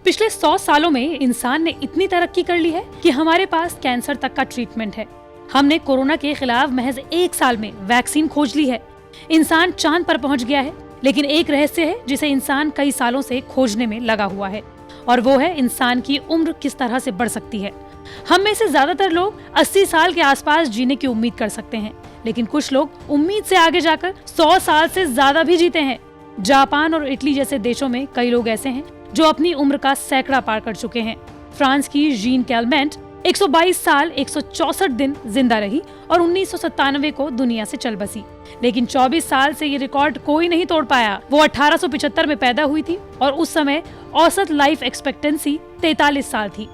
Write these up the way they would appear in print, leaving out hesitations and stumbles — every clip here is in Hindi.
पिछले 100 सालों में इंसान ने इतनी तरक्की कर ली है कि हमारे पास कैंसर तक का ट्रीटमेंट है। हमने कोरोना के खिलाफ महज 1 साल में वैक्सीन खोज ली है। इंसान चांद पर पहुंच गया है, लेकिन एक रहस्य है जिसे इंसान कई सालों से खोजने में लगा हुआ है, और वो है इंसान की उम्र किस तरह से बढ़ सकती है। हम में से ज्यादातर लोग 80 साल के आसपास जीने की उम्मीद कर सकते हैं, लेकिन कुछ लोग उम्मीद से आगे जाकर 100 साल से ज्यादा भी जीते हैं। जापान और इटली जैसे देशों में कई लोग ऐसे हैं जो अपनी उम्र का सैकड़ा पार कर चुके हैं। फ्रांस की जीन कैलमेंट 122 साल 164 दिन जिंदा रही और 1997 को दुनिया से चल बसी, लेकिन 24 साल से ये रिकॉर्ड कोई नहीं तोड़ पाया। वो 1875 में पैदा हुई थी और उस समय औसत लाइफ एक्सपेक्टेंसी 43 साल थी।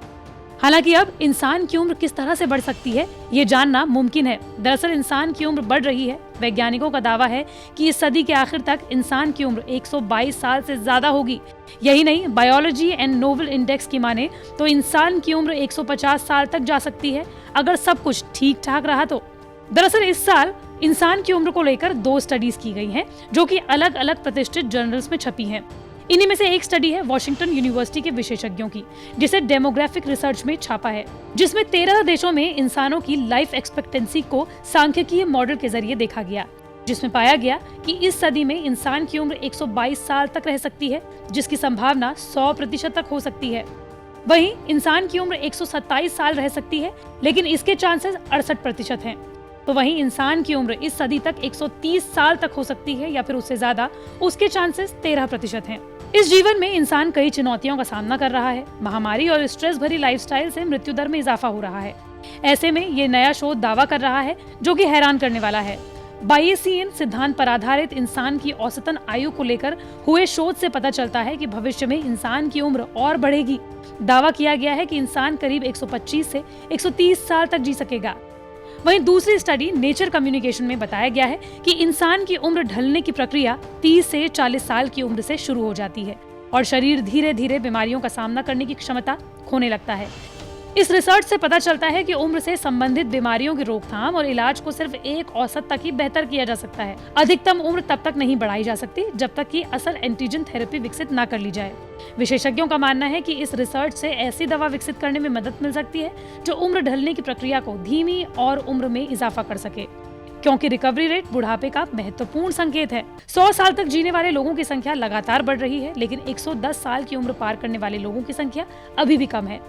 हालांकि अब इंसान की उम्र किस तरह से बढ़ सकती है, ये जानना मुमकिन है। दरअसल इंसान की उम्र बढ़ रही है। वैज्ञानिकों का दावा है कि इस सदी के आखिर तक इंसान की उम्र 122 साल से ज्यादा होगी। यही नहीं, बायोलॉजी एंड नोबल इंडेक्स की माने तो इंसान की उम्र 150 साल तक जा सकती है, अगर सब कुछ ठीक ठाक रहा तो। दरअसल इस साल इंसान की उम्र को लेकर 2 स्टडीज की गई हैं, जो कि अलग अलग प्रतिष्ठित जर्नल्स में छपी हैं। इन्हीं में से एक स्टडी है वॉशिंगटन यूनिवर्सिटी के विशेषज्ञों की, जिसे डेमोग्राफिक रिसर्च में छापा है, जिसमें 13 देशों में इंसानों की लाइफ एक्सपेक्टेंसी को सांख्यिकीय मॉडल के जरिए देखा गया, जिसमें पाया गया कि इस सदी में इंसान की उम्र 122 साल तक रह सकती है, जिसकी संभावना 100% तक हो सकती है। वहीं इंसान की उम्र 127 साल रह सकती है, लेकिन इसके चांसेस 68% हैं। तो वहीं इंसान की उम्र इस सदी तक 130 साल तक हो सकती है या फिर उससे ज्यादा, उसके चांसेस 13% हैं। इस जीवन में इंसान कई चुनौतियों का सामना कर रहा है। महामारी और स्ट्रेस भरी लाइफस्टाइल से मृत्यु दर में इजाफा हो रहा है। ऐसे में ये नया शोध दावा कर रहा है, जो कि हैरान करने वाला है। बायेसियन सिद्धांत पर आधारित इंसान की औसतन आयु को लेकर हुए शोध से पता चलता है कि भविष्य में इंसान की उम्र और बढ़ेगी। दावा किया गया है कि इंसान करीब 125 से 130 साल तक जी सकेगा। वहीं दूसरी स्टडी नेचर कम्युनिकेशन में बताया गया है कि इंसान की उम्र ढलने की प्रक्रिया 30 से 40 साल की उम्र से शुरू हो जाती है और शरीर धीरे धीरे बीमारियों का सामना करने की क्षमता खोने लगता है। इस रिसर्च से पता चलता है कि उम्र से संबंधित बीमारियों की रोकथाम और इलाज को सिर्फ एक औसत तक ही बेहतर किया जा सकता है। अधिकतम उम्र तब तक नहीं बढ़ाई जा सकती जब तक कि असल एंटीजन थेरेपी विकसित न कर ली जाए। विशेषज्ञों का मानना है कि इस रिसर्च से ऐसी दवा विकसित करने में मदद मिल सकती है जो उम्र ढलने की प्रक्रिया को धीमी और उम्र में इजाफा कर सके, क्योंकि रिकवरी रेट बुढ़ापे का महत्वपूर्ण संकेत है। 100 साल तक जीने वाले लोगों की संख्या लगातार बढ़ रही है, लेकिन 110 साल की उम्र पार करने वाले लोगों की संख्या अभी भी कम है।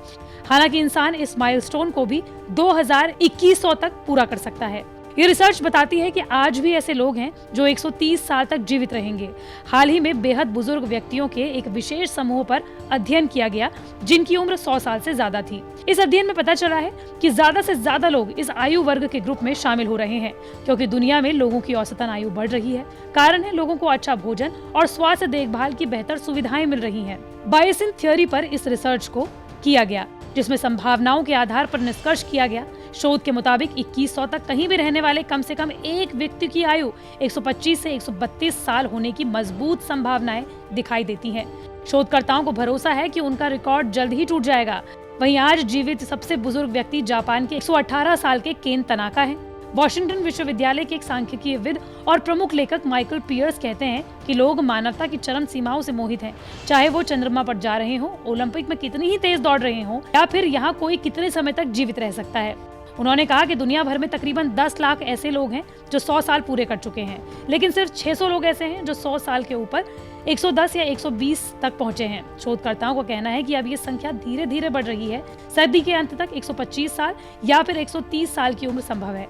हालांकि इंसान इस माइलस्टोन को भी 2100 तक पूरा कर सकता है। ये रिसर्च बताती है कि आज भी ऐसे लोग हैं जो 130 साल तक जीवित रहेंगे। हाल ही में बेहद बुजुर्ग व्यक्तियों के एक विशेष समूह पर अध्ययन किया गया, जिनकी उम्र 100 साल से ज्यादा थी। इस अध्ययन में पता चला है कि ज्यादा से ज्यादा लोग इस आयु वर्ग के ग्रुप में शामिल हो रहे हैं, क्योंकि दुनिया में लोगों की औसतन आयु बढ़ रही है। कारण है लोगों को अच्छा भोजन और स्वास्थ्य देखभाल की बेहतर सुविधाएं मिल रही हैं। बायेसियन थ्योरी पर इस रिसर्च को किया गया, जिसमें संभावनाओं के आधार पर निष्कर्ष किया गया। शोध के मुताबिक 2100 तक कहीं भी रहने वाले कम से कम एक व्यक्ति की आयु 125 से 132 साल होने की मजबूत संभावनाएं दिखाई देती हैं। शोधकर्ताओं को भरोसा है कि उनका रिकॉर्ड जल्द ही टूट जाएगा। वहीं आज जीवित सबसे बुजुर्ग व्यक्ति जापान के 118 साल के केन तनाका हैं। वॉशिंगटन विश्वविद्यालय के एक सांख्यिकीयविद और प्रमुख लेखक माइकल पियर्स कहते हैं कि लोग मानवता की चरम सीमाओं से मोहित हैं, चाहे वो चंद्रमा पर जा रहे हों, ओलंपिक में कितनी ही तेज दौड़ रहे हों, या फिर यहाँ कोई कितने समय तक जीवित रह सकता है। उन्होंने कहा कि दुनिया भर में तकरीबन 10 लाख ऐसे लोग हैं जो 100 साल पूरे कर चुके हैं, लेकिन सिर्फ 600 लोग ऐसे हैं जो 100 साल के ऊपर 110 या 120 तक पहुंचे हैं। शोधकर्ताओं का कहना है कि अब ये संख्या धीरे धीरे बढ़ रही है। सदी के अंत तक 125 साल या फिर 130 साल की उम्र संभव है।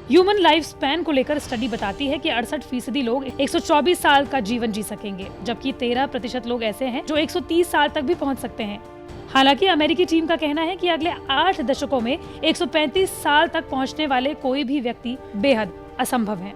ह्यूमन लाइफ स्पैन को लेकर स्टडी बताती है कि 68% लोग 124 साल का जीवन जी सकेंगे, जबकि 13% लोग ऐसे हैं जो 130 साल तक भी पहुंच सकते हैं। हालांकि अमेरिकी टीम का कहना है कि अगले 8 दशकों में 135 साल तक पहुंचने वाले कोई भी व्यक्ति बेहद असंभव है।